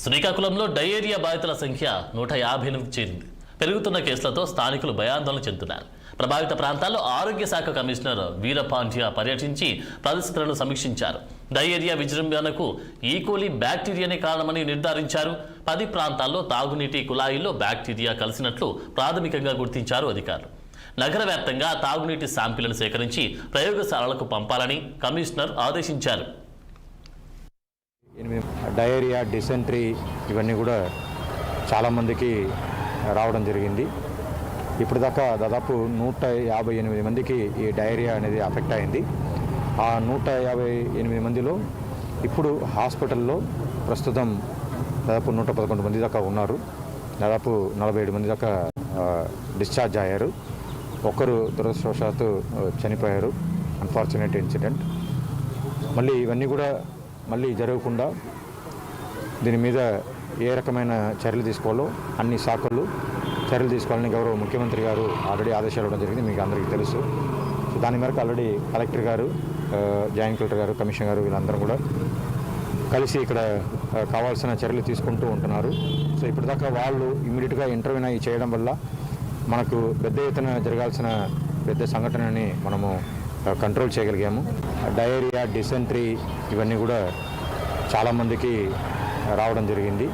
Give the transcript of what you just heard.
శ్రీకాకుళంలో డయేరియా బాధితుల సంఖ్య 158 చేరింది. పెరుగుతున్న కేసులతో స్థానికులు భయాందోళన చెందుతున్నారు. ప్రభావిత ప్రాంతాల్లో ఆరోగ్య శాఖ కమిషనర్ వీరపాండ్య పర్యటించి పరిస్థితులను సమీక్షించారు. డయేరియా విజృంభణకు ఈకోలి బ్యాక్టీరియానే కారణమని నిర్ధారించారు. 10 ప్రాంతాల్లో తాగునీటి కుళాయిల్లో బ్యాక్టీరియా కలిసినట్లు ప్రాథమికంగా గుర్తించారు అధికారులు. నగర వ్యాప్తంగా తాగునీటి శాంపిళ్లను సేకరించి ప్రయోగశాలలకు పంపాలని కమిషనర్ ఆదేశించారు. డయేరియా, డిసెంట్రీ ఇవన్నీ కూడా చాలామందికి రావడం జరిగింది. ఇప్పుడు దాకా దాదాపు 158 మందికి ఈ డయేరియా అనేది అఫెక్ట్ అయింది. ఆ 158 మందిలో ఇప్పుడు హాస్పిటల్లో ప్రస్తుతం దాదాపు 111 మంది దాకా ఉన్నారు. దాదాపు 47 మంది దాకా డిశ్చార్జ్ అయ్యారు. ఒకరు దురదృష్టవశాత్తు చనిపోయారు. Unfortunate incident. మళ్ళీ ఇవన్నీ కూడా మళ్ళీ జరగకుండా దీని మీద ఏ రకమైన చర్యలు తీసుకోవాలో అన్ని శాఖలు చర్యలు తీసుకోవాలని గౌరవ ముఖ్యమంత్రి గారు ఆల్రెడీ ఆదేశాలు ఇవ్వడం జరిగింది. మీకు అందరికీ తెలుసు. సో దాని మేరకు ఆల్రెడీ కలెక్టర్ గారు, జాయింట్ కలెక్టర్ గారు, కమిషనర్ గారు వీళ్ళందరూ కూడా కలిసి ఇక్కడ కావాల్సిన చర్యలు తీసుకుంటూ ఉంటున్నారు. సో ఇప్పటిదాకా వాళ్ళు ఇమ్మీడియట్గా ఇంటర్వ్యూన్ అయ్యి చేయడం వల్ల మనకు పెద్ద ఎత్తున జరగాల్సిన పెద్ద సంఘటనని మనము కంట్రోల్ చేయగలిగాము. డయేరియా, డిసెంట్రీ ఇవన్నీ కూడా చాలామందికి రావడం జరిగింది.